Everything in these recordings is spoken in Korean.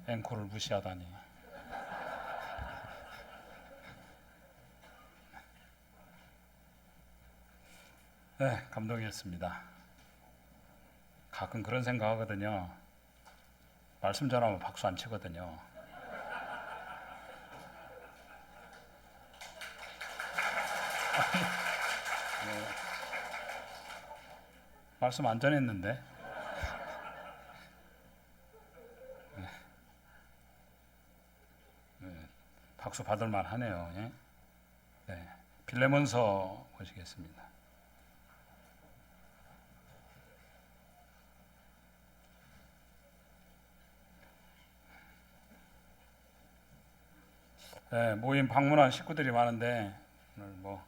앵콜을 무시하다니. 네, 감동이었습니다. 가끔 그런 생각하거든요. 말씀 전하면 박수 안 치거든요. 네, 말씀 안 전했는데. 네, 박수 받을 만하네요. 예? 네, 빌레몬서 보시겠습니다. 네, 모임 방문한 식구들이 많은데 오늘 뭐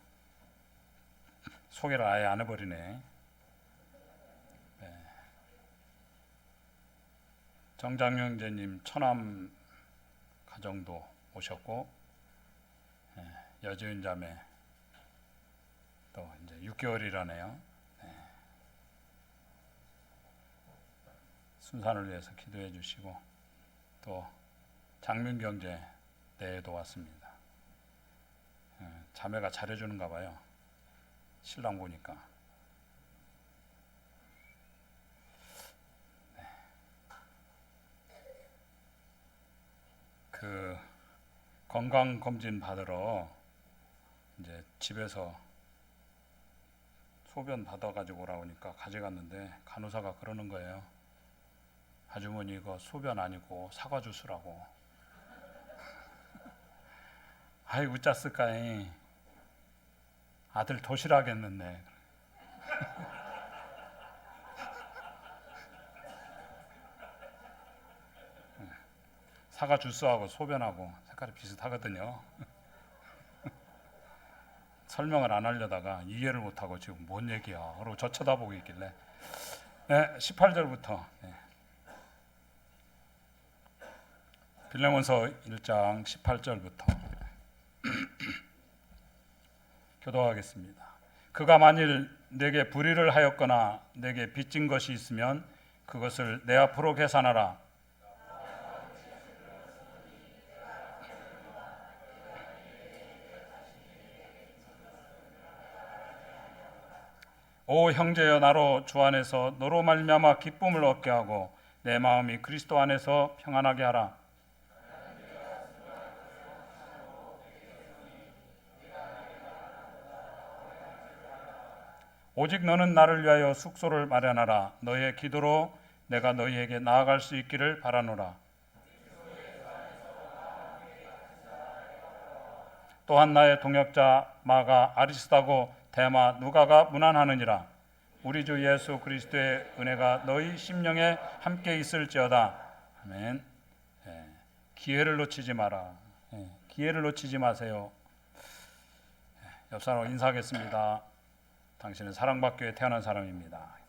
소개를 아예 안 해버리네. 네, 정장영재님 처남 가정도 오셨고, 여주인 자매 또 이제 6개월이라네요. 순산을 위해서 기도해 주시고, 또 장민경제 내에도 왔습니다. 자매가 잘해주는가 봐요. 신랑 보니까. 그 건강 검진 받으러 이제 집에서 소변 받아가지고 오라오니까 가져갔는데 간호사가 그러는 거예요. 아주머니 이거 소변 아니고 사과 주스라고. 아이 웃자쓸까이. 아들 도시락 했는데. 사과 주스하고 소변하고 색깔이 비슷하거든요. 설명을 안 하려다가 이해를 못하고 지금 뭔 얘기야 그러고 저 쳐다보고 있길래. 네, 18절부터 빌레몬서 1장 18절부터 교도하겠습니다. 그가 만일 내게 불의를 하였거나 내게 빚진 것이 있으면 그것을 내 앞으로 계산하라. 오 형제여, 나로 주 안에서 너로 말미암아 기쁨을 얻게 하고 내 마음이 그리스도 안에서 평안하게 하라. 오직 너는 나를 위하여 숙소를 마련하라. 너의 기도로 내가 너희에게 나아갈 수 있기를 바라노라. 또한 나의 동역자 마가 아리스다고 데마 누가가 문안하느니라. 우리 주 예수 그리스도의 은혜가 너희 심령에 함께 있을지어다. 아멘. 기회를 놓치지 마라. 기회를 놓치지 마세요. 옆 사람 인사하겠습니다. 당신은 사랑받기 위해 태어난 사람입니다.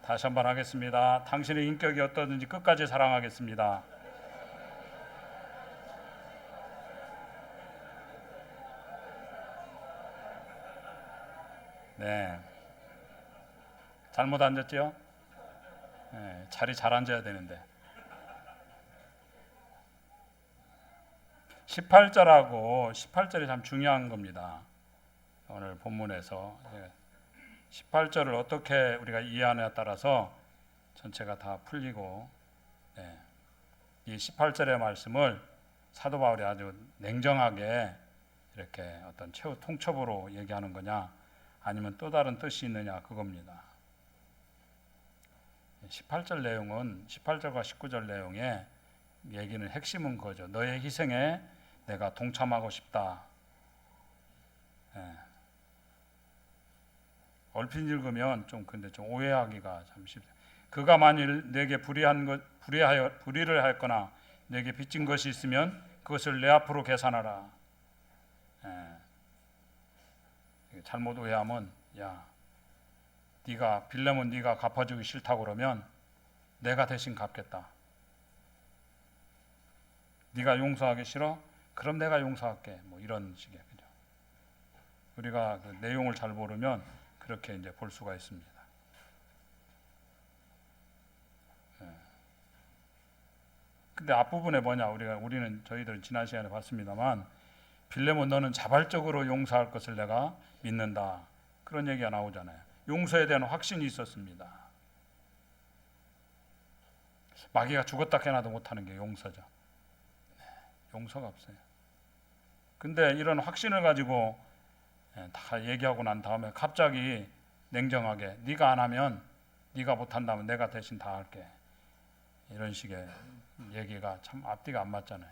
다시 한번 하겠습니다. 당신의 인격이 어떠든지 끝까지 사랑하겠습니다. 네, 잘못 앉았죠? 네, 자리 잘 앉아야 되는데. 18절하고 18절이 참 중요한 겁니다. 오늘 본문에서 18절을 어떻게 우리가 이해하느냐에 따라서 전체가 다 풀리고, 이 18절의 말씀을 사도 바울이 아주 냉정하게 이렇게 어떤 최후 통첩으로 얘기하는 거냐 아니면 또 다른 뜻이 있느냐 그겁니다. 18절 내용은 18절과 19절 내용의 얘기는 핵심은 거죠. 너의 희생에 내가 동참하고 싶다. 얼핏 읽으면 좀 근데 좀 오해하기가 참 쉽다. 그가 만일 내게 불의를 하였거나 내게 빚진 것이 있으면 그것을 내 앞으로 계산하라. 잘못 오해하면 야, 네가 빌레몬 네가 갚아주기 싫다고 그러면 내가 대신 갚겠다. 네가 용서하기 싫어? 그럼 내가 용서할게. 뭐 이런 식의, 그죠? 우리가 그 내용을 잘 모르면 그렇게 이제 볼 수가 있습니다. 근데 앞부분에 뭐냐, 우리는 저희들은 지난 시간에 봤습니다만, 빌레몬 너는 자발적으로 용서할 것을 내가 믿는다, 그런 얘기가 나오잖아요. 용서에 대한 확신이 있었습니다. 마귀가 죽었다 깨나도 못하는 게 용서죠. 용서가 없어요. 근데 이런 확신을 가지고 다 얘기하고 난 다음에 갑자기 냉정하게 네가 안 하면, 네가 못한다면 내가 대신 다 할게, 이런 식의 얘기가 참 앞뒤가 안 맞잖아요.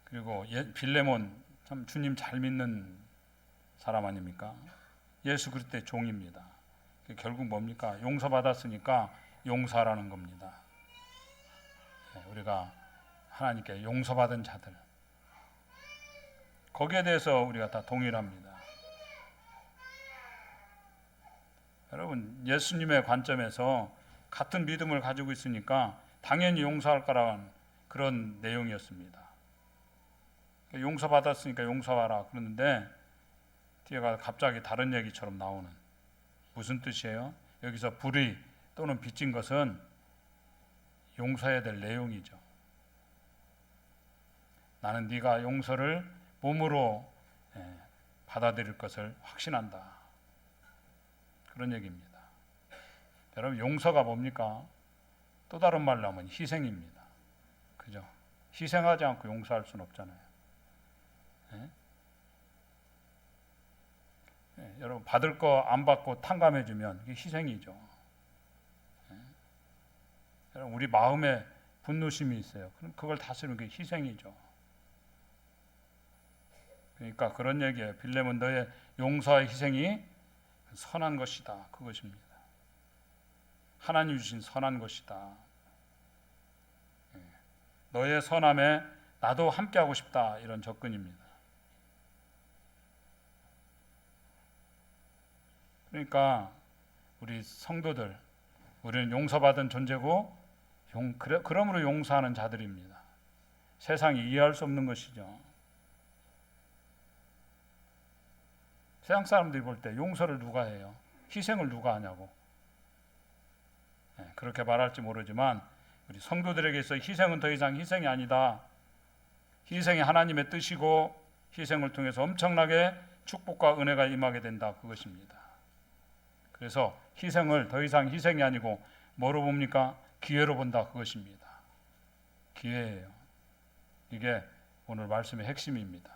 그리고 빌레몬 참 주님 잘 믿는 사람 아닙니까? 예수 그리스도의 종입니다. 결국 뭡니까? 용서받았으니까 용서하라는 겁니다. 우리가 하나님께 용서받은 자들, 거기에 대해서 우리가 다 동일합니다. 여러분, 예수님의 관점에서 같은 믿음을 가지고 있으니까 당연히 용서할 거라는 그런 내용이었습니다. 용서받았으니까 용서하라 그러는데 뒤에가 갑자기 다른 얘기처럼 나오는, 무슨 뜻이에요? 여기서 불의 또는 빚진 것은 용서해야 될 내용이죠. 나는 네가 용서를 몸으로 받아들일 것을 확신한다, 그런 얘기입니다. 여러분, 용서가 뭡니까? 또 다른 말로 하면 희생입니다. 그죠? 희생하지 않고 용서할 수는 없잖아요. 여러분, 받을 거 안 받고 탕감해주면 이게 희생이죠. 여러분, 우리 마음에 분노심이 있어요. 그럼 그걸 다스리는 게 희생이죠. 그러니까 그런 얘기예요. 빌레몬 너의 용서와 희생이 선한 것이다, 그것입니다. 하나님 주신 선한 것이다. 너의 선함에 나도 함께하고 싶다, 이런 접근입니다. 그러니까 우리 성도들, 우리는 용서받은 존재고 그러므로 용서하는 자들입니다. 세상이 이해할 수 없는 것이죠. 세상 사람들이 볼 때 용서를 누가 해요? 희생을 누가 하냐고. 그렇게 말할지 모르지만 우리 성도들에게 있어 희생은 더 이상 희생이 아니다. 희생이 하나님의 뜻이고 희생을 통해서 엄청나게 축복과 은혜가 임하게 된다, 그것입니다. 그래서 희생을 더 이상 희생이 아니고 뭐로 봅니까? 기회로 본다, 그것입니다. 기회예요. 이게 오늘 말씀의 핵심입니다.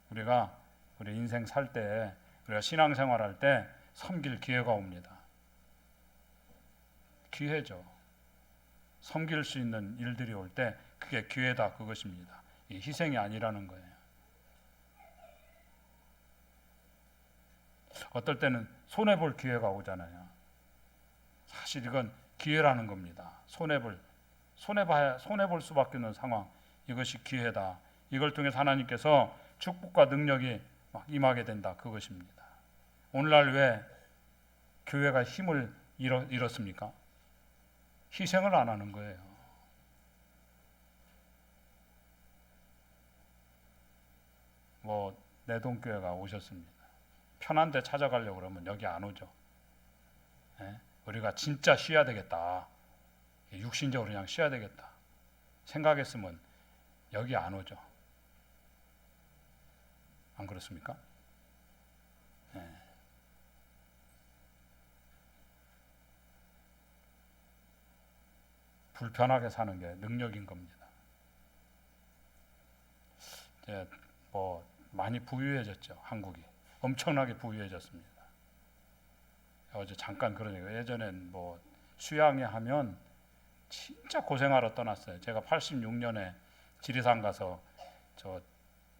우리가 우리 인생 살 때, 우리가 신앙생활할 때 섬길 기회가 옵니다. 기회죠. 섬길 수 있는 일들이 올 때 그게 기회다, 그것입니다. 이 희생이 아니라는 거예요. 어떨 때는 손해볼 기회가 오잖아요. 사실 이건 기회라는 겁니다. 손해볼 수밖에 없는 상황, 이것이 기회다. 이걸 통해서 하나님께서 축복과 능력이 막 임하게 된다, 그것입니다. 오늘날 왜 교회가 힘을 잃었습니까? 희생을 안 하는 거예요. 내동교회가 오셨습니다. 편한 데 찾아가려고 그러면 여기 안 오죠. 우리가 진짜 쉬어야 되겠다, 육신적으로 그냥 쉬어야 되겠다 생각했으면 여기 안 오죠. 안 그렇습니까? 불편하게 사는 게 능력인 겁니다. 이제 많이 부유해졌죠. 한국이 엄청나게 부유해졌습니다. 어제 잠깐 그런 얘기, 예전엔 수양회 하면 진짜 고생하러 떠났어요. 제가 86년에 지리산 가서 저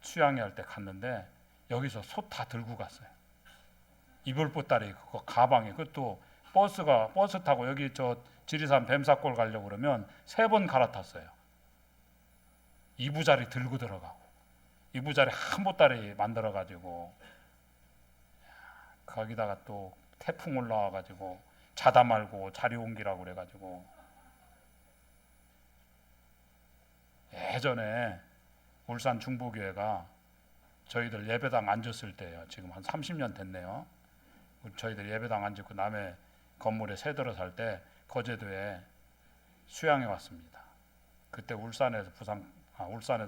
수양회 할 때 갔는데 여기서 솥 다 들고 갔어요. 이불 보따리 그거 가방에, 그것도 버스 타고 여기 저 지리산 뱀사골 가려고 그러면 3번 갈아탔어요. 이부자리 들고 들어가고, 이부자리 한 보따리 만들어 가지고 거기다가 또 태풍 올라와 가지고 자다 말고 자리 옮기라고 그래 가지고. 예전에 울산 중부교회가 저희들 예배당 앉았을 때요. 지금 한 30년 됐네요. 저희들 예배당 앉고 남의 건물에 새들어 살 때 거제도에 수양해 왔습니다. 그때 울산에서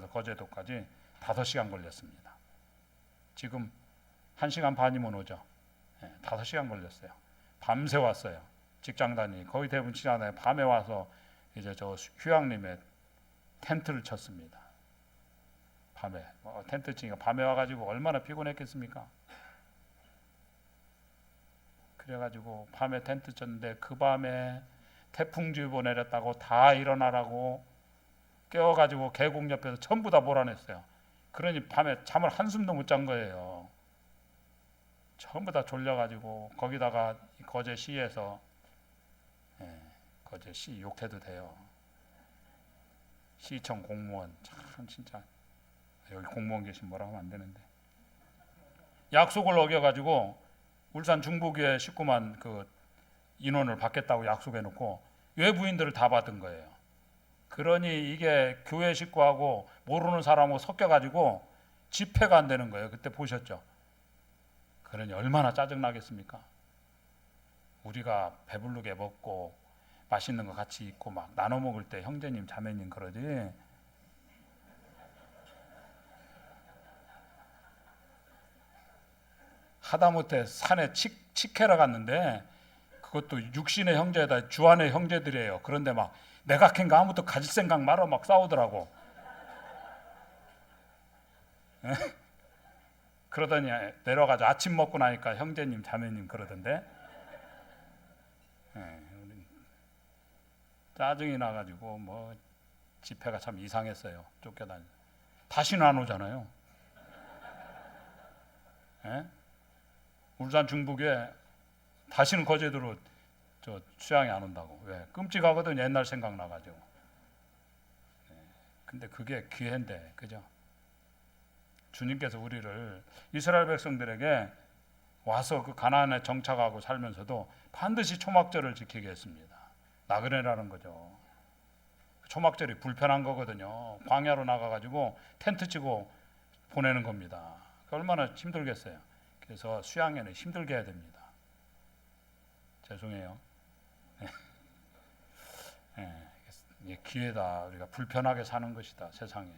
거제도까지 5시간 걸렸습니다. 지금 1시간 반이면 오죠. 5시간 걸렸어요. 밤새 왔어요. 직장 다니 거의 대부분 지나다니 밤에 와서 이제 저 휴양림에 텐트를 쳤습니다. 밤에 텐트 치니까 밤에 와가지고 얼마나 피곤했겠습니까? 그래가지고 밤에 텐트 쳤는데 그 밤에 태풍주의보 내렸다고 다 일어나라고 깨워가지고 계곡 옆에서 전부 다 몰아냈어요. 그러니 밤에 잠을 한숨도 못 잔 거예요. 전부 다 졸려가지고 거기다가 거제시에서 거제시 욕해도 돼요. 시청 공무원 참 진짜 여기 공무원 계신 뭐라 하면 안 되는데 약속을 어겨가지고 울산 중부교회 식구만 그 인원을 받겠다고 약속해놓고 외부인들을 다 받은 거예요. 그러니 이게 교회 식구하고 모르는 사람하고 섞여가지고 집회가 안 되는 거예요. 그때 보셨죠? 그러니 얼마나 짜증나겠습니까? 우리가 배부르게 먹고 맛있는 거 같이 있고 막 나눠 먹을 때 형제님 자매님 그러지 하다못해 산에 치캐러 갔는데 그것도 육신의 형제다 주안의 형제들이에요. 그런데 막 내가 캔가 아무것도 가질 생각 말어 막 싸우더라고. 그러더니 내려가서 아침 먹고 나니까 형제님 자매님 그러던데 짜증이 나가지고 뭐 집회가 참 이상했어요. 쫓겨다니 다시는 안 오잖아요. 울산 중북에 다시는 거제도로 저 수양이 안 온다고. 왜? 끔찍하거든. 옛날 생각 나가지고. 근데 그게 기회인데, 그죠? 주님께서 우리를 이스라엘 백성들에게 와서 그 가나안에 정착하고 살면서도 반드시 초막절을 지키게 했습니다. 나그네라는 거죠. 초막절이 불편한 거거든요. 광야로 나가가지고 텐트 치고 보내는 겁니다. 얼마나 힘들겠어요. 그래서 수양에는 힘들게 해야 됩니다. 죄송해요. 이게 기회다. 우리가 불편하게 사는 것이다. 세상에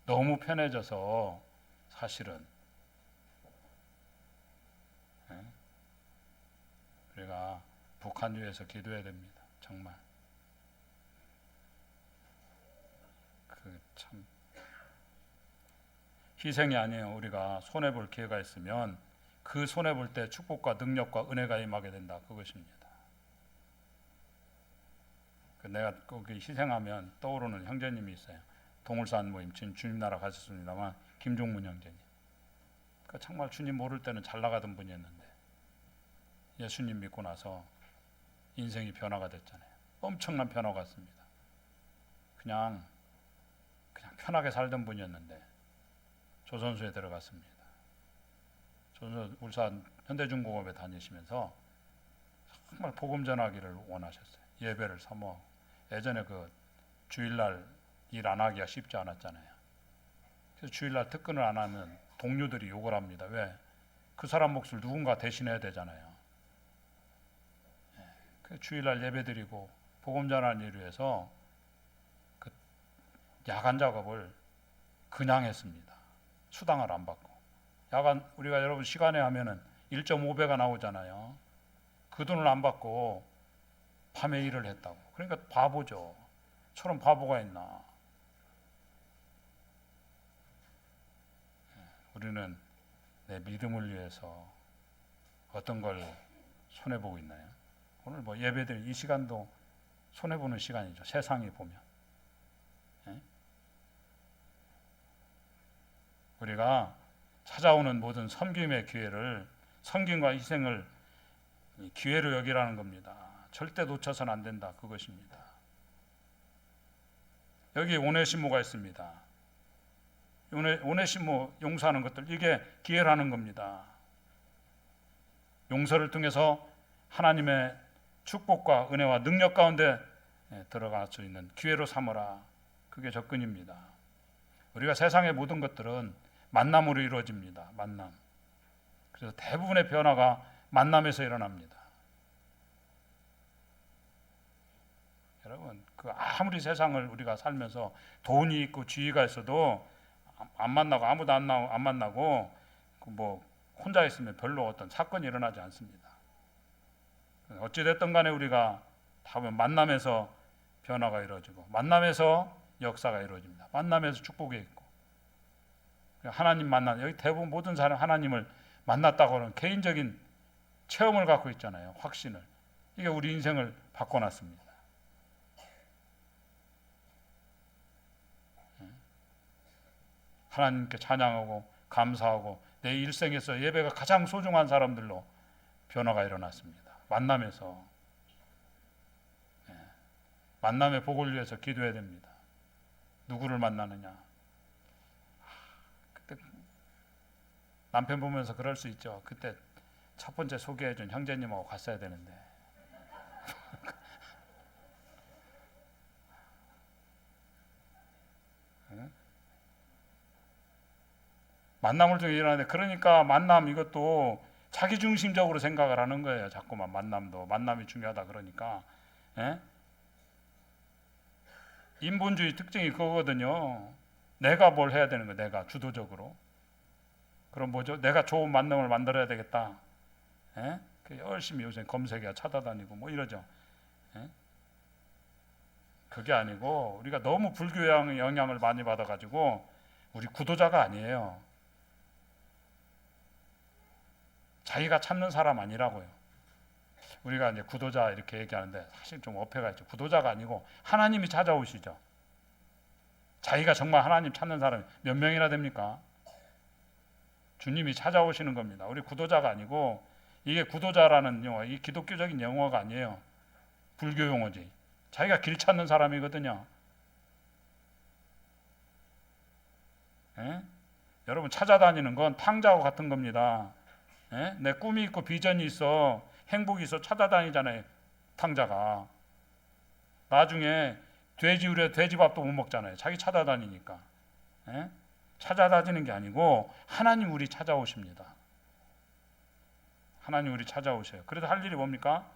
너무 편해져서 사실은 우리가 북한을 위해서 기도해야 됩니다. 정말 그 참 희생이 아니에요. 우리가 손해 볼 기회가 있으면 그 손해 볼 때 축복과 능력과 은혜가 임하게 된다. 그것입니다. 내가 거기 희생하면 떠오르는 형제님이 있어요. 동울산 모임 지금 주님 나라 가셨습니다만 김종문 형제님. 정말 주님 모를 때는 잘 나가던 분이었는데 예수님 믿고 나서 인생이 변화가 됐잖아요. 엄청난 변화가 왔습니다. 그냥 편하게 살던 분이었는데 조선소에 들어갔습니다. 울산 현대중공업에 다니시면서 정말 복음 전하기를 원하셨어요. 예배를 사모하고 예전에 그 주일날 일 안 하기가 쉽지 않았잖아요. 그래서 주일날 특근을 안 하면 동료들이 욕을 합니다. 왜? 그 사람 몫을 누군가 대신해야 되잖아요. 그래서 주일날 예배드리고 복음 전하는 일을 위해서 그 야간 작업을 그냥 했습니다. 수당을 안 받고. 야간 우리가 여러분 시간에 하면은 1.5배가 나오잖아요. 그 돈을 안 받고 밤에 일을 했다고. 그러니까 바보죠. 저런 바보가 있나. 우리는 내 믿음을 위해서 어떤 걸 손해보고 있나요? 오늘 뭐 예배드린 이 시간도 손해보는 시간이죠. 세상이 보면. 우리가 찾아오는 모든 섬김의 기회를 섬김과 희생을 기회로 여기라는 겁니다. 절대 놓쳐서는 안 된다. 그것입니다. 여기 오네시모가 있습니다. 오네시모 용서하는 것들 이게 기회라는 겁니다. 용서를 통해서 하나님의 축복과 은혜와 능력 가운데 들어갈 수 있는 기회로 삼으라. 그게 접근입니다. 우리가 세상의 모든 것들은 만남으로 이루어집니다. 만남. 그래서 대부분의 변화가 만남에서 일어납니다. 여러분, 그 아무리 세상을 우리가 살면서 돈이 있고 지위가 있어도 안 만나고 아무도 안 만나고 뭐 혼자 있으면 별로 어떤 사건이 일어나지 않습니다. 어찌 됐든 간에 우리가 다 보면 만남에서 변화가 이루어지고 만남에서 역사가 이루어집니다. 만남에서 축복이 있고 하나님 만나 여기 대부분 모든 사람 하나님을 만났다고 하는 개인적인 체험을 갖고 있잖아요. 확신을. 이게 우리 인생을 바꿔놨습니다. 하나님께 찬양하고 감사하고 내 일생에서 예배가 가장 소중한 사람들로 변화가 일어났습니다. 만남에서. 만남의 복을 위해서 기도해야 됩니다. 누구를 만나느냐. 그때 남편 보면서 그럴 수 있죠. 그때 첫 번째 소개해준 형제님하고 갔어야 되는데. 만남을 통해 일어나는데 그러니까 만남 이것도 자기중심적으로 생각을 하는 거예요. 자꾸만 만남이 중요하다 그러니까. 인본주의 특징이 그거거든요. 내가 뭘 해야 되는 거예요. 내가 주도적으로. 그럼 뭐죠? 내가 좋은 만남을 만들어야 되겠다. 열심히 요새 검색해 찾아다니고 뭐 이러죠. 그게 아니고 우리가 너무 불교의 영향을 많이 받아가지고 우리 구도자가 아니에요. 자기가 찾는 사람 아니라고요. 우리가 이제 구도자 이렇게 얘기하는데 사실 좀 어폐가 있죠. 구도자가 아니고 하나님이 찾아오시죠. 자기가 정말 하나님 찾는 사람이 몇 명이나 됩니까? 주님이 찾아오시는 겁니다. 우리 구도자가 아니고 이게 구도자라는 용어, 이 기독교적인 용어가 아니에요. 불교 용어지. 자기가 길 찾는 사람이거든요. 여러분 찾아다니는 건 탕자하고 같은 겁니다. 내 꿈이 있고 비전이 있어 행복이 있어 찾아다니잖아요. 탕자가 나중에 돼지우려 돼지밥도 못 먹잖아요. 자기 찾아다니니까. 찾아다니는 게 아니고 하나님 우리 찾아오십니다. 하나님 우리 찾아오셔요. 그래도 할 일이 뭡니까?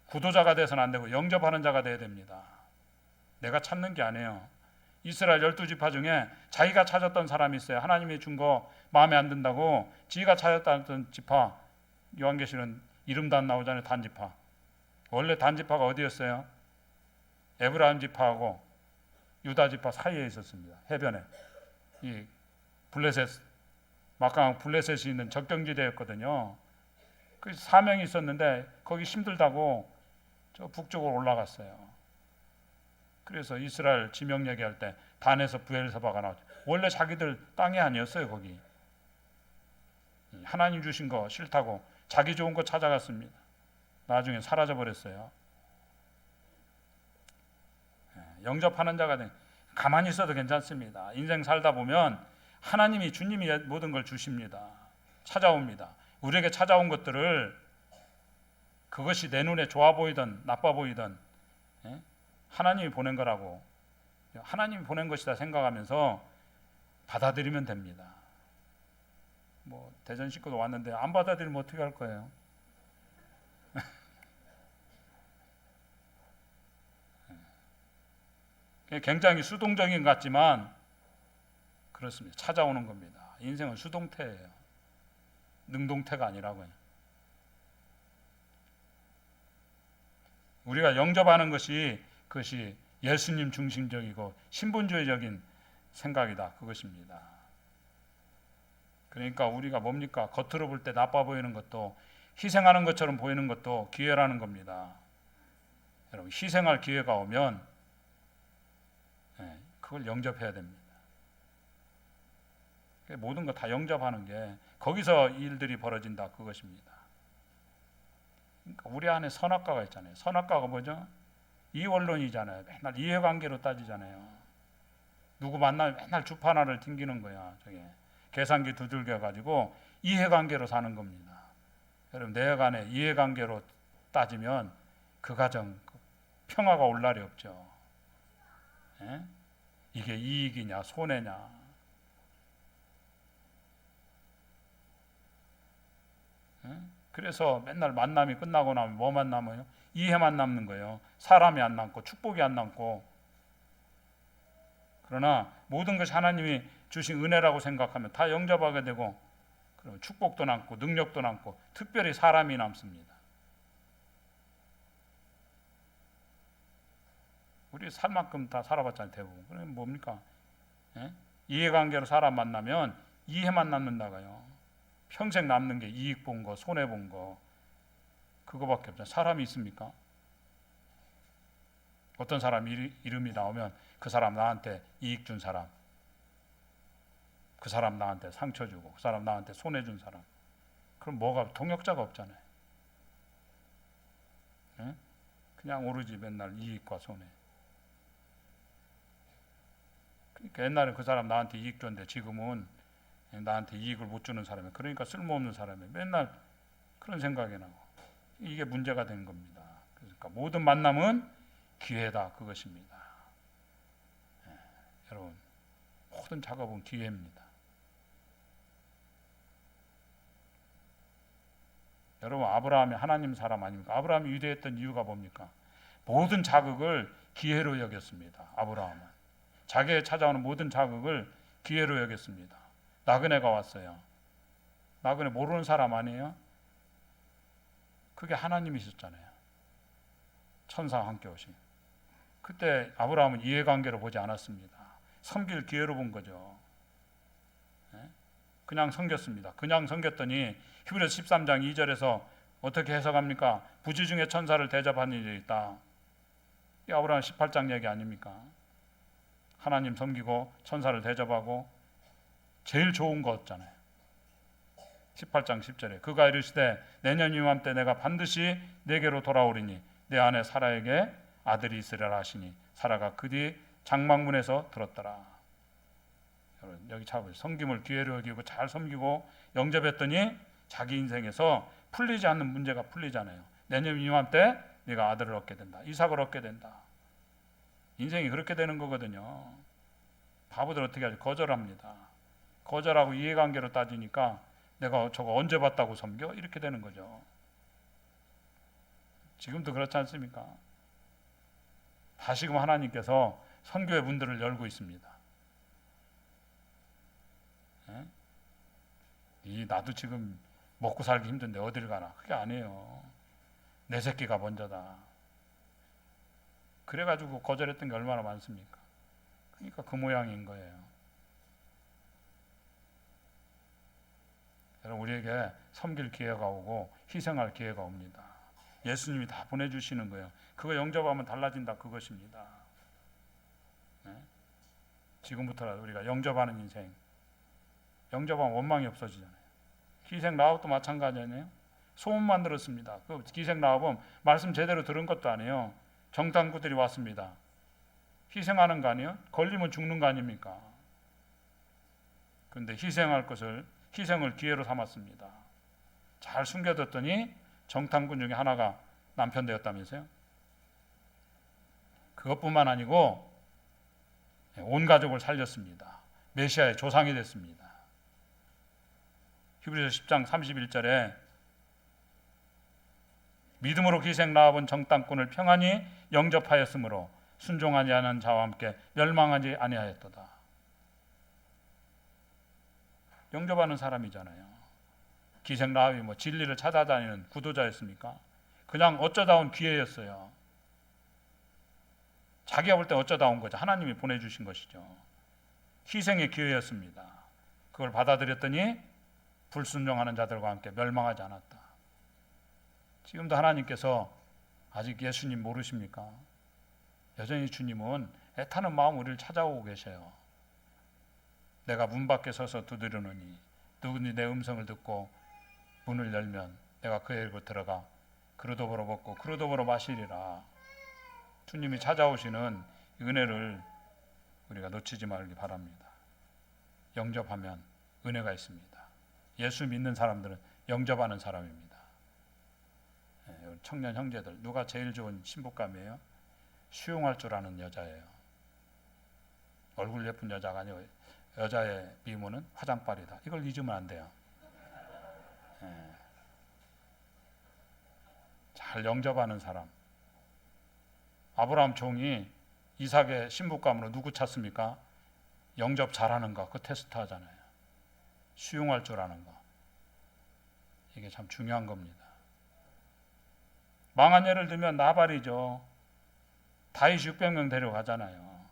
구도자가 돼서는 안 되고 영접하는 자가 돼야 됩니다. 내가 찾는 게 아니에요. 이스라엘 12지파 중에 자기가 찾았던 사람이 있어요. 하나님이 준 거 마음에 안 든다고 지가 찾았다는 지파. 요한계시는 이름도 안 나오잖아요. 단지파. 원래 단지파가 어디였어요? 에브라임 지파하고 유다 지파 사이에 있었습니다. 해변에. 이 블레셋 막강 블레셋이 있는 적경지대였거든요. 그 사명이 있었는데 거기 힘들다고 저 북쪽으로 올라갔어요. 그래서 이스라엘 지명 얘기할 때 단에서 브엘세바가 나왔죠. 원래 자기들 땅이 아니었어요. 거기 하나님 주신 거 싫다고 자기 좋은 거 찾아갔습니다. 나중에 사라져 버렸어요. 영접하는 자가 가만히 있어도 괜찮습니다. 인생 살다 보면 하나님이 주님이 모든 걸 주십니다. 찾아옵니다. 우리에게 찾아온 것들을 그것이 내 눈에 좋아 보이든 나빠 보이든 하나님이 보낸 거라고 하나님이 보낸 것이다 생각하면서 받아들이면 됩니다. 뭐 대전 식구도 왔는데 안 받아들이면 어떻게 할 거예요? 굉장히 수동적인 것 같지만 그렇습니다. 찾아오는 겁니다. 인생은 수동태예요. 능동태가 아니라고요. 우리가 영접하는 그것이 예수님 중심적이고 신분주의적인 생각이다. 그것입니다. 그러니까 우리가 뭡니까? 겉으로 볼 때 나빠 보이는 것도 희생하는 것처럼 보이는 것도 기회라는 겁니다. 여러분 희생할 기회가 오면 그걸 영접해야 됩니다. 모든 거 다 영접하는 게 거기서 일들이 벌어진다. 그것입니다. 그러니까 우리 안에 선악과가 있잖아요. 선악과가 뭐죠? 이원론이잖아요. 맨날 이해관계로 따지잖아요. 누구 만나면 맨날 주파나를 튕기는 거야. 저게 계산기 두들겨 가지고 이해관계로 사는 겁니다. 여러분 내 간에 이해관계로 따지면 그 가정 평화가 올 날이 없죠. 이게 이익이냐 손해냐 예? 그래서 맨날 만남이 끝나고 나면 뭐만 남아요? 이해만 남는 거예요. 사람이 안 남고 축복이 안 남고. 그러나 모든 것이 하나님이 주신 은혜라고 생각하면 다 영접하게 되고, 그러면 축복도 남고 능력도 남고 특별히 사람이 남습니다. 우리 살 만큼 다 살아봤잖아요, 대부분. 그럼 뭡니까? 예? 이해관계로 사람 만나면 이해만 남는다고요. 평생 남는 게 이익 본 거, 손해 본 거, 그거밖에 없잖아요. 사람이 있습니까? 어떤 사람 이름이 나오면 그 사람 나한테 이익 준 사람, 그 사람 나한테 상처 주고, 그 사람 나한테 손해 준 사람. 그럼 뭐가 동역자가 없잖아요. 예? 그냥 오로지 맨날 이익과 손해. 그러니까 옛날에 그 사람 나한테 이익 줬는데 지금은 나한테 이익을 못 주는 사람이에요. 그러니까 쓸모없는 사람이에요. 맨날 그런 생각이 나고. 이게 문제가 된 겁니다. 그러니까 모든 만남은 기회다, 그것입니다. 예, 여러분, 모든 작업은 기회입니다. 여러분, 아브라함이 하나님 사람 아닙니까? 아브라함이 위대했던 이유가 뭡니까? 모든 자극을 기회로 여겼습니다. 아브라함은 자기에 찾아오는 모든 자극을 기회로 여겼습니다. 나그네가 왔어요. 나그네 모르는 사람 아니에요? 그게 하나님이셨잖아요. 천사와 함께 오신. 그때 아브라함은 이해관계로 보지 않았습니다. 섬길 기회로 본 거죠. 그냥 섬겼습니다. 그냥 섬겼더니 히브리서 13장 2절에서 어떻게 해석합니까? 부지 중에 천사를 대접하는 일이 있다. 이 아브라함 18장 얘기 아닙니까? 하나님 섬기고 천사를 대접하고 제일 좋은 거였잖아요. 18장 10절에 그가 이르시되 내년 이맘때 내가 반드시 내게로 돌아오리니 내 아내 사라에게 아들이 있으리라 하시니 사라가 그 뒤 장막문에서 들었더라. 여기 찾아보세요. 섬김을 기회로 여기고 잘 섬기고 영접했더니 자기 인생에서 풀리지 않는 문제가 풀리잖아요. 내년 이맘때 네가 아들을 얻게 된다. 이삭을 얻게 된다. 인생이 그렇게 되는 거거든요. 바보들 어떻게 하지? 거절합니다. 거절하고 이해관계로 따지니까 내가 저거 언제 봤다고 섬겨? 이렇게 되는 거죠. 지금도 그렇지 않습니까? 다시금 하나님께서 선교의 문들을 열고 있습니다. 나도 지금 먹고 살기 힘든데 어딜 가나? 그게 아니에요. 내 새끼가 먼저다. 그래가지고 거절했던 게 얼마나 많습니까? 그러니까 그 모양인 거예요. 여러분, 우리에게 섬길 기회가 오고 희생할 기회가 옵니다. 예수님이 다 보내주시는 거예요. 그거 영접하면 달라진다, 그것입니다. 네? 지금부터라도 우리가 영접하는 인생, 영접하면 원망이 없어지잖아요. 기생 라합도 마찬가지잖아요. 소문만 들었습니다. 그 기생 라합은 말씀 제대로 들은 것도 아니에요. 정탐꾼들이 왔습니다. 희생하는 거 아니에요? 걸리면 죽는 거 아닙니까? 그런데 희생을 기회로 삼았습니다. 잘 숨겨뒀더니 정탐꾼 중에 하나가 남편 되었다면서요? 그것뿐만 아니고 온 가족을 살렸습니다. 메시아의 조상이 됐습니다. 히브리서 10장 31절에 믿음으로 기생 라합은 정탐꾼을 평안히 영접하였으므로 순종하지 않은 자와 함께 멸망하지 아니하였도다. 영접하는 사람이잖아요. 기생 라합이 뭐 진리를 찾아다니는 구도자였습니까? 그냥 어쩌다 온 기회였어요. 자기가 볼 때 어쩌다 온 거죠. 하나님이 보내주신 것이죠. 희생의 기회였습니다. 그걸 받아들였더니 불순종하는 자들과 함께 멸망하지 않았다. 지금도 하나님께서 아직 예수님 모르십니까? 여전히 주님은 애타는 마음 우리를 찾아오고 계셔요. 내가 문 밖에 서서 두드리노니 누구든지 내 음성을 듣고 문을 열면 내가 그에게로 들어가 그릇도 벌어 먹고 그릇도 벌어 마시리라. 주님이 찾아오시는 은혜를 우리가 놓치지 말기 바랍니다. 영접하면 은혜가 있습니다. 예수 믿는 사람들은 영접하는 사람입니다. 청년 형제들, 누가 제일 좋은 신부감이에요? 수용할 줄 아는 여자예요. 얼굴 예쁜 여자가 아니고 여자의 미모는 화장빨이다. 이걸 잊으면 안 돼요. 잘 영접하는 사람. 아브라함 종이 이삭의 신부감으로 누구 찾습니까? 영접 잘하는가, 그 테스트 하잖아요. 수용할 줄 아는가. 이게 참 중요한 겁니다. 망한 예를 들면 나발이죠. 다윗 600명 데려가잖아요.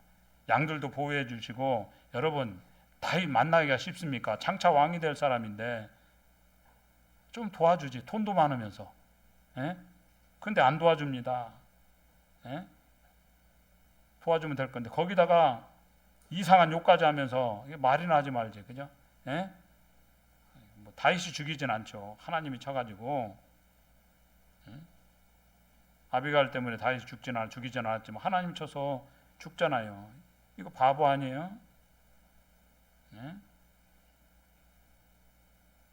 양들도 보호해 주시고. 여러분, 다윗 만나기가 쉽습니까? 장차 왕이 될 사람인데 좀 도와주지. 돈도 많으면서. 예? 근데 안 도와줍니다. 예? 도와주면 될 건데 거기다가 이상한 욕까지 하면서 이게 말이나 하지 말지. 그죠? 예? 뭐 다윗이 죽이진 않죠. 하나님이 쳐가지고. 예? 아비가일 때문에 다윗이 죽이진 않았지만 하나님 쳐서 죽잖아요. 이거 바보 아니에요? 예?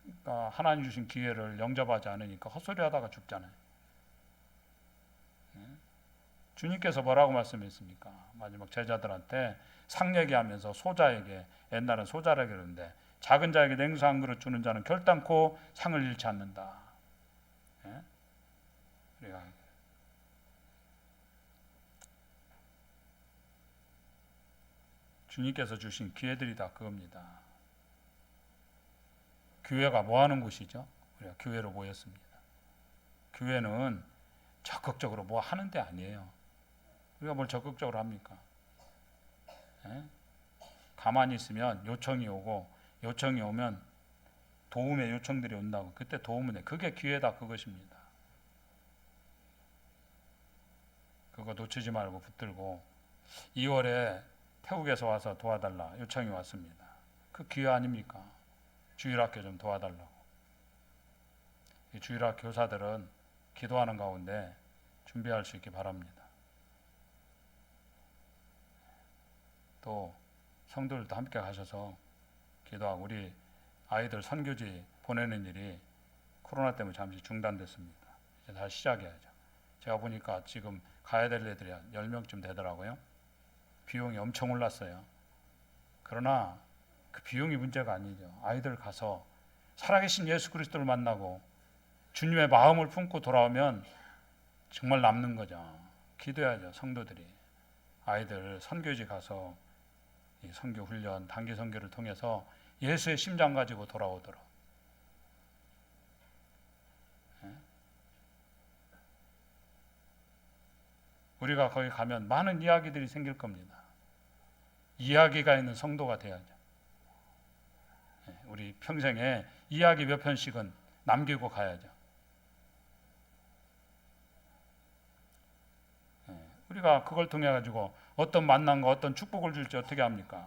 그러니까 하나님 주신 기회를 영접하지 않으니까 헛소리하다가 죽잖아요. 예? 주님께서 뭐라고 말씀했습니까? 마지막 제자들한테 상 얘기하면서 소자에게, 옛날은 소자라 그러는데, 작은 자에게 냉수 한 그릇 주는 자는 결단코 상을 잃지 않는다. 예? 우리가 주님께서 주신 기회들이다 그겁니다. 교회가 뭐 하는 곳이죠? 우리가 교회로 모였습니다. 교회는 적극적으로 뭐 하는 데 아니에요. 우리가 뭘 적극적으로 합니까? 예? 가만히 있으면 요청이 오고, 요청이 오면 도움의 요청들이 온다고. 그때 도움을 내. 그게 기회다 그것입니다. 그거 놓치지 말고 붙들고. 2월에 태국에서 와서 도와달라 요청이 왔습니다. 그 기회 아닙니까? 주일학교 좀 도와달라고. 이 주일학교 교사들은 기도하는 가운데 준비할 수 있기 바랍니다. 또 성도들도 함께 가셔서 기도하고. 우리 아이들 선교지 보내는 일이 코로나 때문에 잠시 중단됐습니다. 이제 다시 시작해야죠. 제가 보니까 지금 가야 될 애들이 한 10명쯤 되더라고요. 비용이 엄청 올랐어요. 그러나 그 비용이 문제가 아니죠. 아이들 가서 살아계신 예수 그리스도를 만나고 주님의 마음을 품고 돌아오면 정말 남는 거죠. 기도해야죠. 성도들이 아이들 선교지 가서 이 선교 훈련, 단기 선교를 통해서 예수의 심장 가지고 돌아오도록. 우리가 거기 가면 많은 이야기들이 생길 겁니다. 이야기가 있는 성도가 돼야죠. 우리 평생에 이야기 몇 편씩은 남기고 가야죠. 우리가 그걸 통해 가지고 어떤 만남과 어떤 축복을 줄지 어떻게 합니까?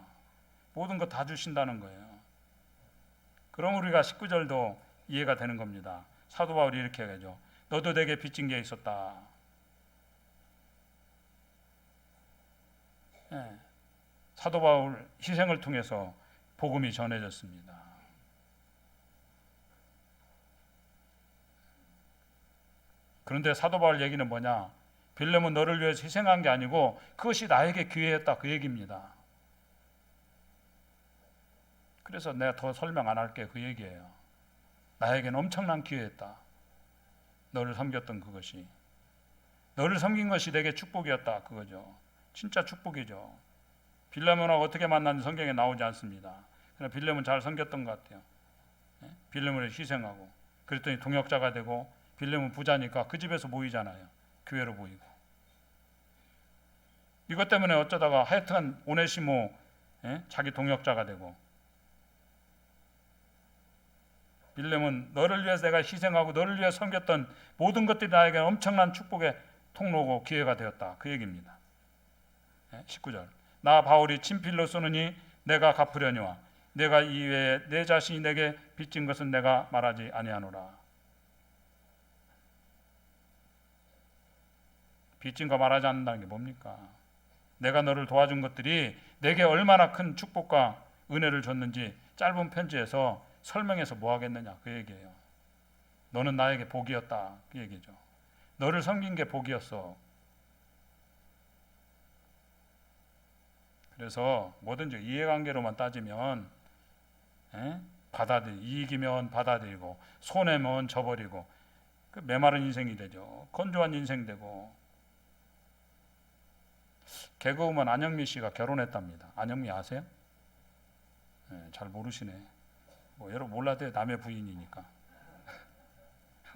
모든 거 다 주신다는 거예요. 그럼 우리가 19절도 이해가 되는 겁니다. 사도 바울이 이렇게 하죠. 너도 내게 빚진 게 있었다. 사도 바울 희생을 통해서 복음이 전해졌습니다. 그런데 사도 바울 얘기는 뭐냐? 빌레몬 너를 위해서 희생한 게 아니고 그것이 나에게 기회였다 그 얘기입니다. 그래서 내가 더 설명 안 할게 그 얘기예요. 나에게는 엄청난 기회였다. 너를 섬겼던 그것이. 너를 섬긴 것이 내게 축복이었다 그거죠. 진짜 축복이죠. 빌레몬하고 어떻게 만났는지 성경에 나오지 않습니다. 그러나 빌레몬 잘 섬겼던 것 같아요. 빌레몬을 희생하고 그랬더니 동역자가 되고 빌레몬 부자니까 그 집에서 모이잖아요. 교회로 모이고. 이것 때문에 어쩌다가 하여튼 오네시모 자기 동역자가 되고. 빌레몬 너를 위해서 내가 희생하고 너를 위해 섬겼던 모든 것들이 나에게 엄청난 축복의 통로고 기회가 되었다 그 얘기입니다. 19절 나 바울이 친필로 쓰느니 내가 갚으려니와 내가 이외에 내 자신이 내게 빚진 것은 내가 말하지 아니하노라. 빚진 거 말하지 않는다는 게 뭡니까? 내가 너를 도와준 것들이 내게 얼마나 큰 축복과 은혜를 줬는지 짧은 편지에서 설명해서 뭐 하겠느냐 그 얘기예요. 너는 나에게 복이었다 그 얘기죠. 너를 섬긴 게 복이었어. 그래서 뭐든지 이해관계로만 따지면 이익이면 받아들이고 손해면 져버리고 그 메마른 인생이 되죠. 건조한 인생 되고. 개그우먼 안영미 씨가 결혼했답니다. 안영미 아세요? 네, 잘 모르시네. 뭐 여러분 몰라도 남의 부인이니까.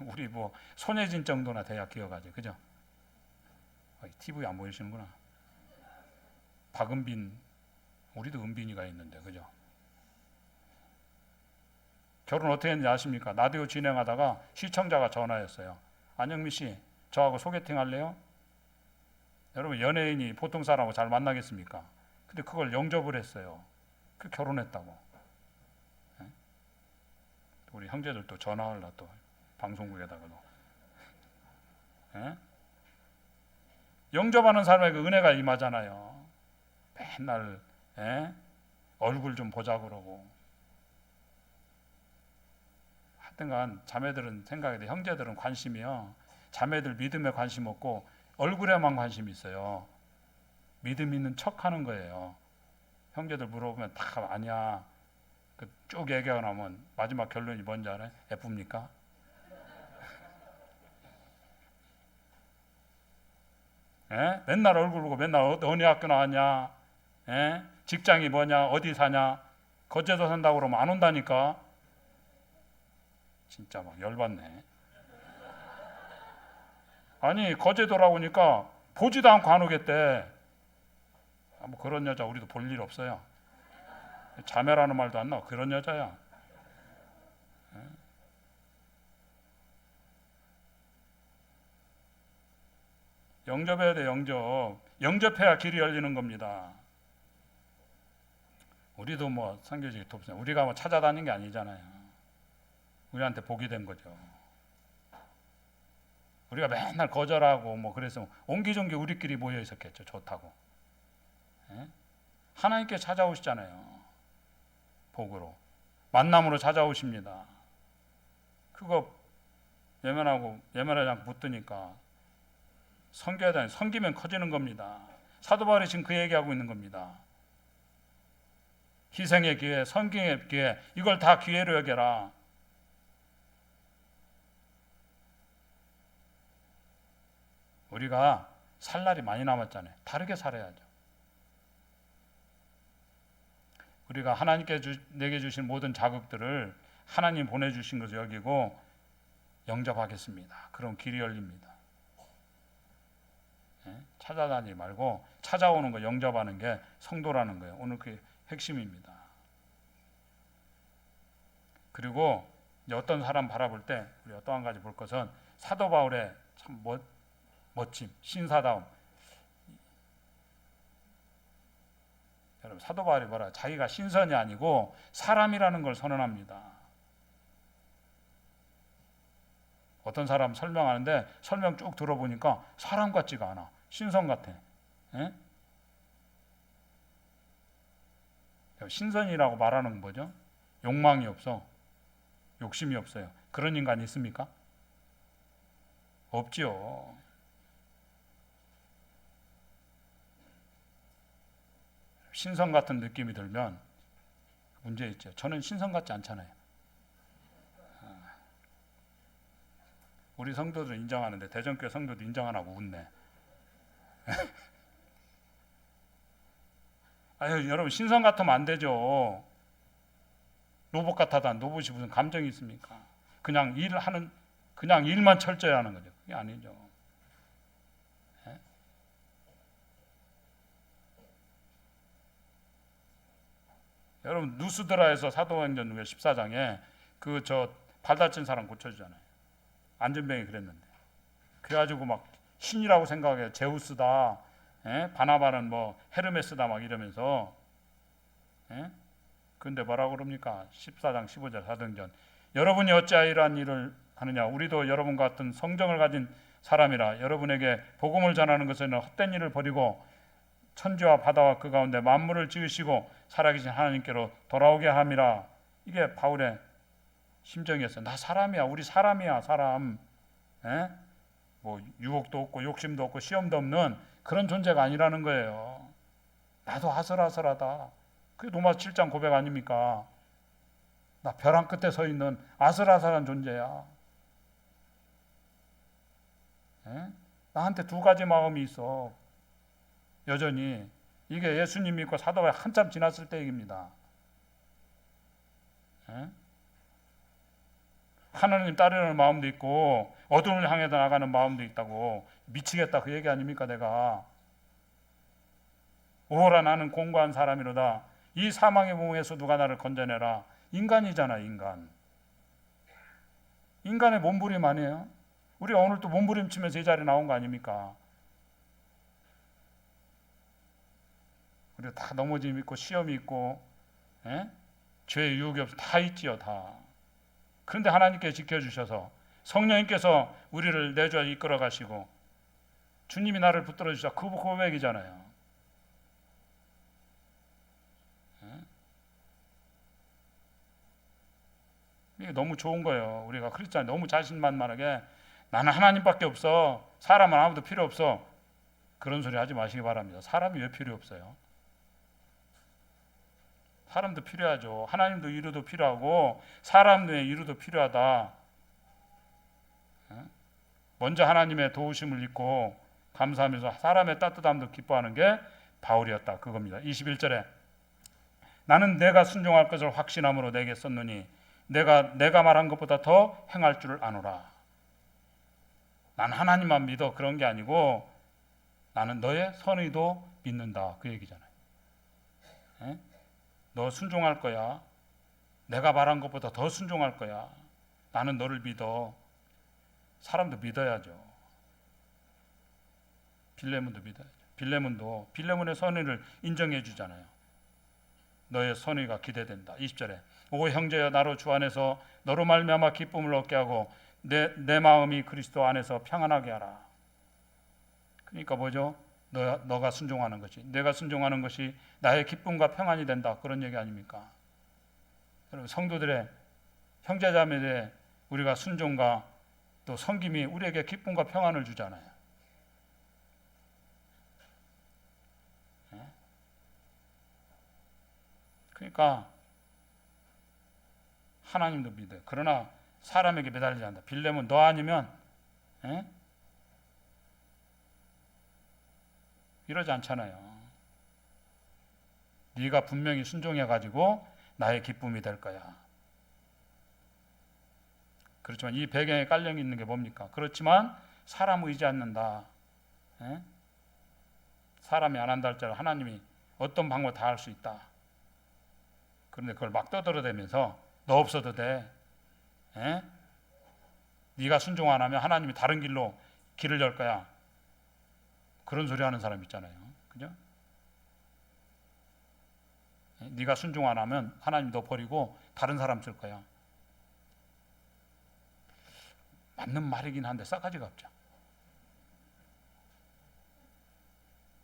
우리 뭐 손예진 정도나 돼야 기억하지, 그죠? TV 안 보이시는구나. 박은빈, 우리도 은빈이가 있는데, 그죠? 결혼 어떻게 했는지 아십니까? 라디오 진행하다가 시청자가 전화했어요. 안영미 씨, 저하고 소개팅 할래요? 여러분, 연예인이 보통 사람하고 잘 만나겠습니까? 근데 그걸 영접을 했어요. 그 결혼했다고. 네? 우리 형제들도 전화하려 또 방송국에다가도. 네? 영접하는 사람에게 은혜가 임하잖아요. 맨날 얼굴 좀 보자 그러고. 하여튼간 자매들은 생각해도 형제들은 관심이요. 자매들 믿음에 관심 없고 얼굴에만 관심이 있어요. 믿음 있는 척하는 거예요. 형제들 물어보면 다 아니야. 쭉 얘기하고 나면 마지막 결론이 뭔지 알아요? 예쁩니까? 맨날 얼굴 보고 맨날 어느 학교 나왔냐? 직장이 뭐냐? 어디 사냐? 거제도 산다고 그러면 안 온다니까. 진짜 막 열받네. 아니 거제도라고 하니까 보지도 않고 안 오겠대. 뭐 그런 여자 우리도 볼 일 없어요. 자매라는 말도 안 나와. 그런 여자야. 영접해야 돼. 영접해야 길이 열리는 겁니다. 우리도 뭐 선교직이 돕습니다. 우리가 뭐 찾아다닌 게 아니잖아요. 우리한테 복이 된 거죠. 우리가 맨날 거절하고 뭐 그래서 옹기종기 우리끼리 모여 있었겠죠. 좋다고. 하나님께 찾아오시잖아요. 복으로. 만남으로 찾아오십니다. 그거 예면하지 않고 붙드니까 섬겨야 되는, 섬기면 커지는 겁니다. 사도 바울이 지금 그 얘기하고 있는 겁니다. 희생의 기회, 섬김의 기회, 이걸 다 기회로 여겨라. 우리가 살 날이 많이 남았잖아요. 다르게 살아야죠. 우리가 하나님께 내게 주신 모든 자극들을 하나님 보내주신 것을 여기고 영접하겠습니다. 그럼 길이 열립니다. 찾아다니지 말고 찾아오는 거 영접하는 게 성도라는 거예요. 오늘 그게 핵심입니다. 그리고 이제 어떤 사람 바라볼 때 우리가 또 한 가지 볼 것은 사도 바울의 참 멋짐, 신사다움. 여러분 사도 바울이 뭐라 자기가 신선이 아니고 사람이라는 걸 선언합니다. 어떤 사람 설명하는데 설명 쭉 들어보니까 사람 같지가 않아. 신선 같아. 신선이라고 말하는 건 뭐죠? 욕망이 없어. 욕심이 없어요. 그런 인간이 있습니까? 없지요. 신선 같은 느낌이 들면 문제 있죠. 저는 신선 같지 않잖아요. 우리 성도들 인정하는데 대전교회 성도도 인정 안 하고 웃네. 아유, 여러분 신선 같으면 안 되죠. 로봇 같아도 로봇이 무슨 감정이 있습니까? 그냥 일만 철저히 하는 거죠. 그게 아니죠. 여러분 누스드라에서 사도행전 14장에 그 발 다친 사람 고쳐주잖아요. 안전병이 그랬는데 그래가지고 막 신이라고 생각해. 제우스다, 바나바는 뭐 헤르메스다 막 이러면서. 근데 뭐라고 그럽니까? 14장 15절 사도행전. 여러분이 어찌하여 이러한 일을 하느냐? 우리도 여러분 같은 성정을 가진 사람이라 여러분에게 복음을 전하는 것은 헛된 일을 버리고 천지와 바다와 그 가운데 만물을 지으시고 살아계신 하나님께로 돌아오게 함이라. 이게 바울의 심정이었어요. 나 사람이야. 우리 사람이야. 사람. 뭐 유혹도 없고 욕심도 없고 시험도 없는 그런 존재가 아니라는 거예요. 나도 아슬아슬하다. 그게 로마서 7장 고백 아닙니까? 나 벼랑 끝에 서 있는 아슬아슬한 존재야. 예? 나한테 두 가지 마음이 있어. 여전히. 이게 예수님 믿고 사도가 한참 지났을 때 얘기입니다. 예? 하나님 따르는 마음도 있고 어둠을 향해 나가는 마음도 있다고. 미치겠다 그 얘기 아닙니까? 내가 오호라 나는 공고한 사람이로다. 이 사망의 몸에서 누가 나를 건져내라. 인간이잖아. 인간의 몸부림 아니에요? 우리가 오늘 또 몸부림치면서 이 자리에 나온 거 아닙니까? 우리가 다 넘어짐 있고 시험이 있고, 예? 죄의 유혹이 없어 다 있지요. 다. 그런데 하나님께 지켜주셔서 성령님께서 우리를 내주어 이끌어 가시고 주님이 나를 붙들어 주셔. 그 고백이잖아요. 이게 너무 좋은 거예요. 우리가 크리스찬 너무 자신만만하게 나는 하나님밖에 없어. 사람은 아무도 필요 없어. 그런 소리 하지 마시기 바랍니다. 사람이 왜 필요 없어요? 사람도 필요하죠. 하나님도 이루도 필요하고 사람의 이루도 필요하다. 먼저 하나님의 도우심을 입고 감사하면서 사람의 따뜻함도 기뻐하는 게 바울이었다. 그겁니다. 21절에 나는 내가 순종할 것을 확신함으로 내게 썼느니 내가 말한 것보다 더 행할 줄을 아노라. 난 하나님만 믿어. 그런 게 아니고 나는 너의 선의도 믿는다. 그 얘기잖아요. 에? 너 순종할 거야. 내가 말한 것보다 더 순종할 거야. 나는 너를 믿어. 사람도 믿어야죠. 빌레몬도 믿어야죠. 빌레몬의 선의를 인정해 주잖아요. 너의 선의가 기대된다. 20절에 오 형제여 나로 주 안에서 너로 말미암아 기쁨을 얻게 하고 내 마음이 그리스도 안에서 평안하게 하라. 그러니까 뭐죠? 너가 순종하는 것이, 내가 순종하는 것이 나의 기쁨과 평안이 된다. 그런 얘기 아닙니까? 여러분 성도들의 형제자매들의 우리가 순종과 또 섬김이 우리에게 기쁨과 평안을 주잖아요. 그러니까 하나님도 믿어요. 그러나 사람에게 매달리지 않는다. 빌레몬 너 아니면 이러지 않잖아요. 네가 분명히 순종해가지고 나의 기쁨이 될 거야. 그렇지만 이 배경에 깔려 있는 게 뭡니까? 그렇지만 사람 의지 않는다. 사람이 안 한다 할지라도 하나님이 어떤 방법 다 할 수 있다. 그런데 그걸 막 떠들어대면서 너 없어도 돼. 네가 순종 안 하면 하나님이 다른 길을 열 거야. 그런 소리 하는 사람 있잖아요. 그죠? 네가 순종 안 하면 하나님 너 버리고 다른 사람 쓸 거야. 맞는 말이긴 한데 싸가지가 없죠.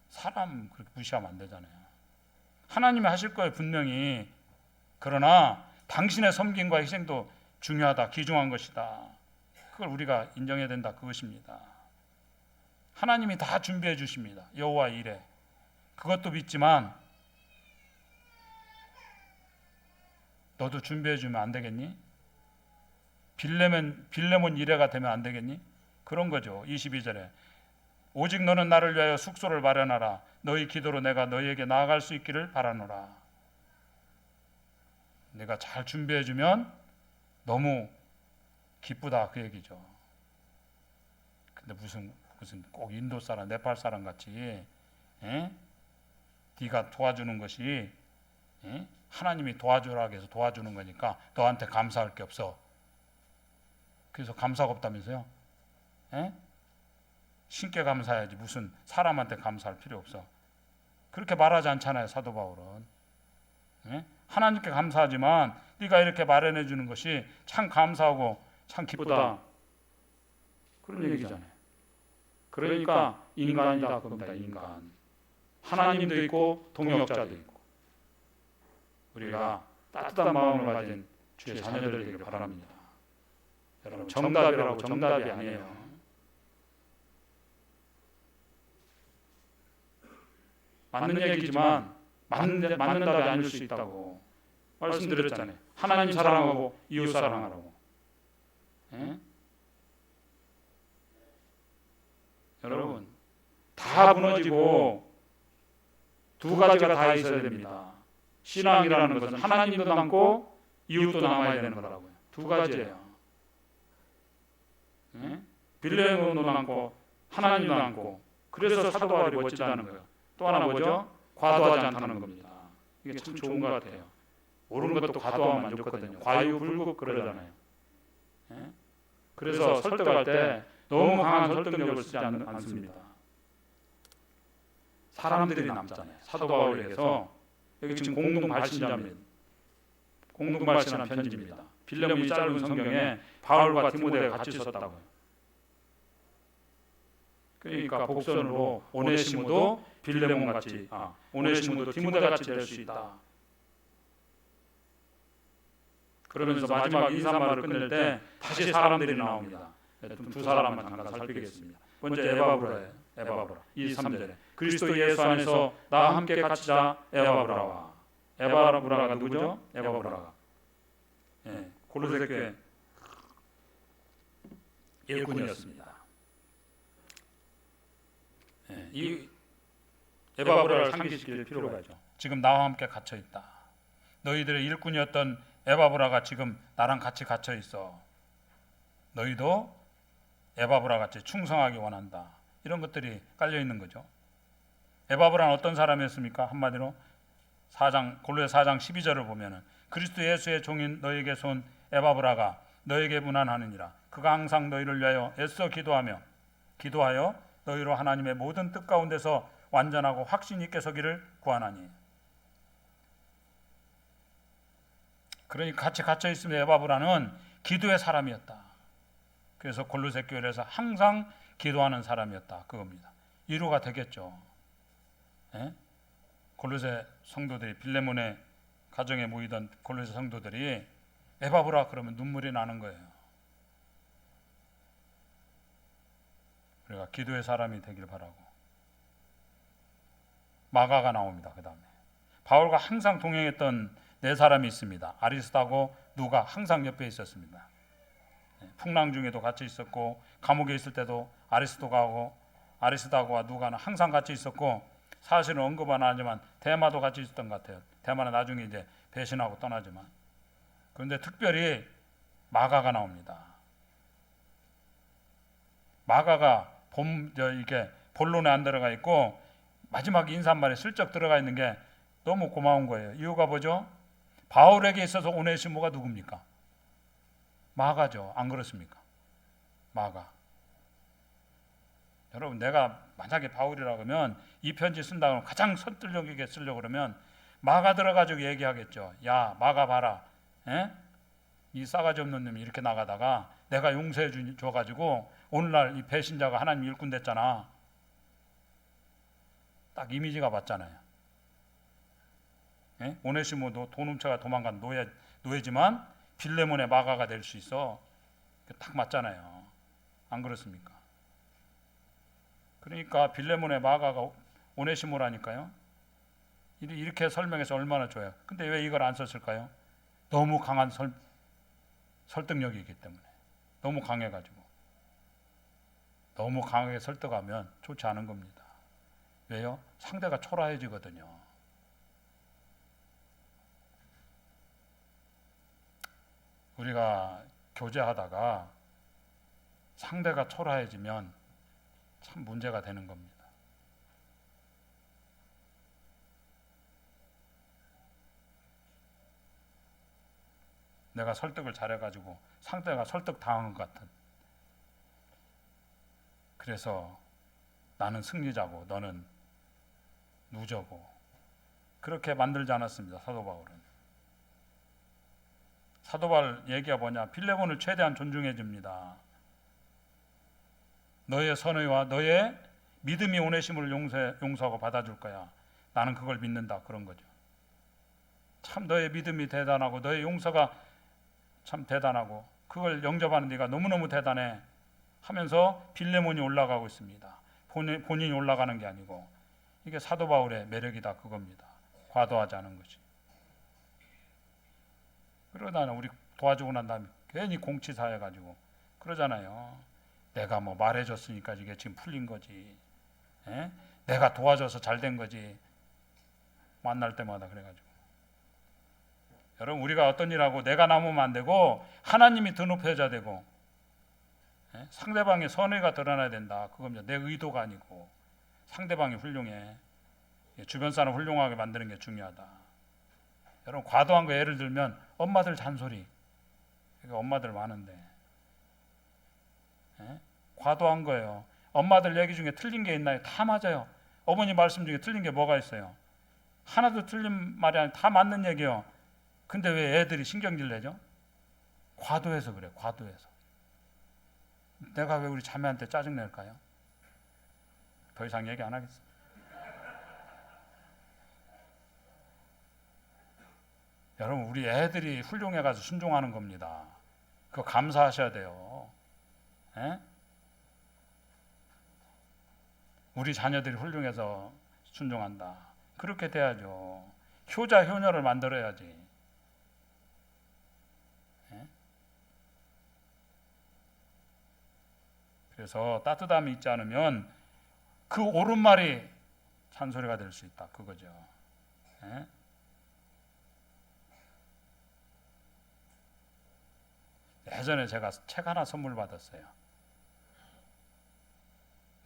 사람 그렇게 무시하면 안 되잖아요. 하나님이 하실 거예요, 분명히. 그러나 당신의 섬김과 희생도 중요하다, 귀중한 것이다. 그걸 우리가 인정해야 된다, 그것입니다. 하나님이 다 준비해 주십니다. 여호와 일에. 그것도 믿지만 너도 준비해 주면 안 되겠니? 빌레몬 일해가 되면 안 되겠니? 그런 거죠. 22절에 오직 너는 나를 위하여 숙소를 마련하라. 너희 기도로 내가 너희에게 나아갈 수 있기를 바라노라. 내가 잘 준비해 주면 너무 기쁘다 그 얘기죠. 근데 무슨 꼭 인도 사람, 네팔 사람 같이 네가 도와주는 것이 하나님이 도와주라 해서 도와주는 거니까 너한테 감사할 게 없어. 그래서 감사가 없다면서요? 신께 감사해야지 무슨 사람한테 감사할 필요 없어. 그렇게 말하지 않잖아요, 사도 바울은. 하나님께 감사하지만 네가 이렇게 마련해 주는 것이 참 감사하고 참 기쁘다. 그런 얘기잖아요. 그러니까 인간이다 그겁니다. 인간. 하나님도 있고 동역자도 있고. 우리가 따뜻한 마음을 가진 주의 자녀들 되길 바랍니다. 여러분 정답이라고 정답이 아니에요. 맞는 얘기지만 맞는 답이 아닐 수 있다고 말씀드렸잖아요. 하나님 사랑하고 이웃 사랑하라고. 여러분, 다 무너지고 두 가지가 다 있어야 됩니다. 신앙이라는 것은 하나님도 남고 이웃도 남아야 되는 거라고요. 두 가지예요. 네? 빌레몬도 남고 하나님도 남고. 그래서 사도 바울이 멋지다는 거예요. 또 하나 뭐죠? 과도하지 않다는 겁니다. 이게 참 좋은 것 같아요. 옳은 것도 과도하면 안 좋거든요. 과유불급 그러잖아요. 네? 그래서 설득할 때 너무 강한 설득력을 쓰지 않습니다. 사람들이 남잖아요. 사도 바울에게서 여기 지금 공동 발신자입니다. 공동 발신한 편지입니다. 빌레몬이 짧은 성경에 바울과 디모데가 같이 썼다고요. 그러니까 복선으로 오네시모도 빌레몬 같이, 오네시모도 디모데 같이 될 수 있다. 그러면서 마지막 인사말을 끝낼 때 다시 사람들이 나옵니다. 두 사람만 잠깐 살피겠습니다. 먼저 에바브라예요. 에바브라 2~3절에 그리스도 예수 안에서 나와 함께 갇히자 에바브라와. 에바브라가 누구죠? 에바브라가 골로새 교회 일꾼이었습니다. 이 에바브라를 상기시킬 필요가 있죠. 지금 나와 함께 갇혀 있다. 너희들의 일꾼이었던 에바브라가 지금 나랑 같이 갇혀 있어. 너희도 에바브라 같이 충성하기 원한다. 이런 것들이 깔려 있는 거죠. 에바브라는 어떤 사람이었습니까? 한마디로 골로새 4장 12절을 보면은 그리스도 예수의 종인 너희에게서 온 에바브라가 너희에게 문안하느니라. 그가 항상 너희를 위하여 애써 기도하여 너희로 하나님의 모든 뜻 가운데서 완전하고 확신 있게 서기를 구하나니. 그러니 같이 갇혀 있으면 에바브라는 기도의 사람이었다. 그래서 골로새 교회에서 항상 기도하는 사람이었다. 그겁니다. 위로가 되겠죠. 골로새 성도들이 빌레몬의 가정에 모이던 골로새 성도들이 에바브라 그러면 눈물이 나는 거예요. 우리가 기도의 사람이 되길 바라고. 마가가 나옵니다. 그 다음에 바울과 항상 동행했던 네 사람이 있습니다. 아리스다고 누가 항상 옆에 있었습니다. 풍랑 중에도 같이 있었고 감옥에 있을 때도 아리스다고와 누가는 항상 같이 있었고, 사실은 언급 안 하지만 데마도 같이 있었던 것 같아요. 데마는 나중에 이제 배신하고 떠나지만. 그런데 특별히 마가가 나옵니다. 마가가 이렇게 본론에 안 들어가 있고 마지막 인사말에 슬쩍 들어가 있는 게 너무 고마운 거예요. 이유가 뭐죠? 바울에게 있어서 오네시모가 누굽니까? 마가죠. 안 그렇습니까? 마가. 여러분, 내가 만약에 바울이라 그러면 이 편지 쓴다고 가장 설득력 있게 쓰려고 그러면 마가 들어가지고 얘기하겠죠. 야, 마가 봐라. 이 싸가지 없는 놈이 이렇게 나가다가 내가 용서해 줘가지고 오늘날 이 배신자가 하나님 일꾼 됐잖아. 딱 이미지가 맞잖아요. 오네시모도 돈 훔쳐가 도망간 노예지만 빌레몬의 마가가 될 수 있어. 딱 맞잖아요. 안 그렇습니까? 그러니까 빌레몬의 마가가 오네시모라니까요. 이렇게 설명해서 얼마나 좋아요. 근데 왜 이걸 안 썼을까요? 너무 강한 설득력이 있기 때문에. 너무 강해가지고. 너무 강하게 설득하면 좋지 않은 겁니다. 왜요? 상대가 초라해지거든요. 우리가 교제하다가 상대가 초라해지면 참 문제가 되는 겁니다. 내가 설득을 잘해가지고 상대가 설득당한 것 같은. 그래서 나는 승리자고 너는 누저고 그렇게 만들지 않았습니다. 사도 바울은. 사도 바울 얘기가 뭐냐? 빌레몬을 최대한 존중해 줍니다. 너의 선의와 너의 믿음이 오네시모를 용서하고 받아줄 거야. 나는 그걸 믿는다. 그런 거죠. 참 너의 믿음이 대단하고 너의 용서가 참 대단하고 그걸 영접하는 네가 너무너무 대단해 하면서 빌레몬이 올라가고 있습니다. 본인이 올라가는 게 아니고. 이게 사도 바울의 매력이다. 그겁니다. 과도하지 않은 것이. 그러다 우리 도와주고 난 다음에 괜히 공치사해가지고 그러잖아요. 내가 뭐 말해줬으니까 이게 지금 풀린 거지. 예? 내가 도와줘서 잘 된 거지. 만날 때마다 그래가지고. 여러분 우리가 어떤 일하고 내가 남으면 안 되고 하나님이 더 높여져야 되고, 예? 상대방의 선의가 드러나야 된다. 그겁니다. 내 의도가 아니고 상대방이 훌륭해. 주변 사람 훌륭하게 만드는 게 중요하다. 여러분 과도한 거 예를 들면 엄마들 잔소리. 그러니까 엄마들 많은데, 예? 과도한 거예요. 엄마들 얘기 중에 틀린 게 있나요? 다 맞아요. 어머니 말씀 중에 틀린 게 뭐가 있어요? 하나도 틀린 말이 아니라 다 맞는 얘기예요. 근데 왜 애들이 신경질 내죠? 과도해서 그래요. 과도해서. 내가 왜 우리 자매한테 짜증 낼까요? 더 이상 얘기 안 하겠습니다. 여러분 우리 애들이 훌륭해가지고 순종하는 겁니다. 그거 감사하셔야 돼요. 에? 우리 자녀들이 훌륭해서 순종한다. 그렇게 돼야죠. 효자 효녀를 만들어야지. 에? 그래서 따뜻함이 있지 않으면 그 옳은 말이 잔소리가 될 수 있다. 그거죠. 에? 예전에 제가 책 하나 선물 받았어요.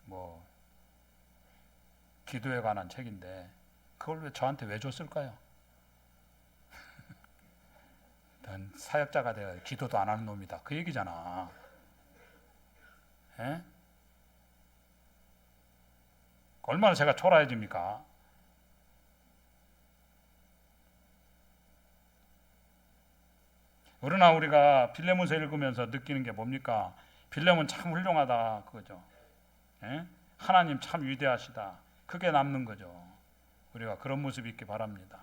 뭐 기도에 관한 책인데 그걸 왜 저한테 왜 줬을까요? 넌 사역자가 되어 기도도 안 하는 놈이다. 그 얘기잖아. 에? 얼마나 제가 초라해집니까? 그러나 우리가 빌레몬서 읽으면서 느끼는 게 뭡니까? 빌레몬 참 훌륭하다 그거죠. 에? 하나님 참 위대하시다. 그게 남는 거죠. 우리가 그런 모습이 있기 바랍니다.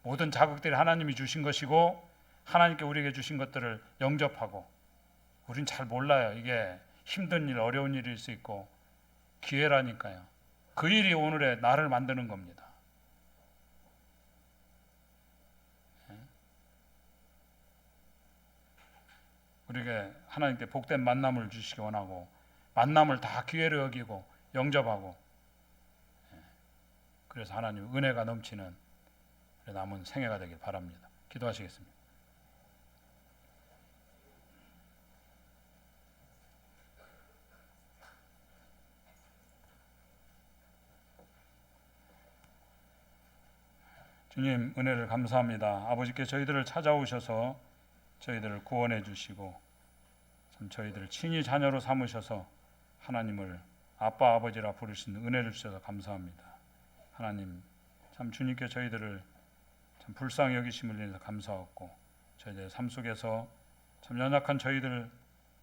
모든 자극들이 하나님이 주신 것이고 하나님께 우리에게 주신 것들을 영접하고, 우린 잘 몰라요. 이게 힘든 일, 어려운 일일 수 있고 기회라니까요. 그 일이 오늘의 나를 만드는 겁니다. 우리에게 하나님께 복된 만남을 주시기 원하고 만남을 다 기회로 여기고 영접하고, 그래서 하나님 은혜가 넘치는 남은 생애가 되길 바랍니다. 기도하시겠습니다. 주님 은혜를 감사합니다. 아버지께 저희들을 찾아오셔서 저희들을 구원해 주시고 참 저희들을 친히 자녀로 삼으셔서 하나님을 아빠 아버지라 부를 수 있는 은혜를 주셔서 감사합니다. 하나님 참 주님께 저희들을 참 불쌍히 여기심을 인해서 감사하고, 저희들의 삶 속에서 참 연약한 저희들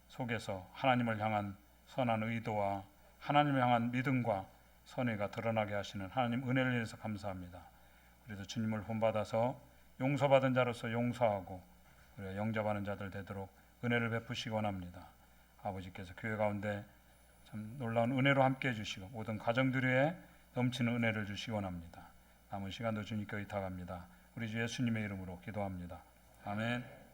속에서 하나님을 향한 선한 의도와 하나님을 향한 믿음과 선의가 드러나게 하시는 하나님 은혜를 인해서 감사합니다. 그래서 주님을 본받아서 용서받은 자로서 용서하고 우리가 영접하는 자들 되도록 은혜를 베푸시기 원합니다. 아버지께서 교회 가운데 참 놀라운 은혜로 함께해 주시고 모든 가정들에 넘치는 은혜를 주시기 원합니다. 남은 시간도 주님께 의탁합니다. 우리 주 예수님의 이름으로 기도합니다. 아멘.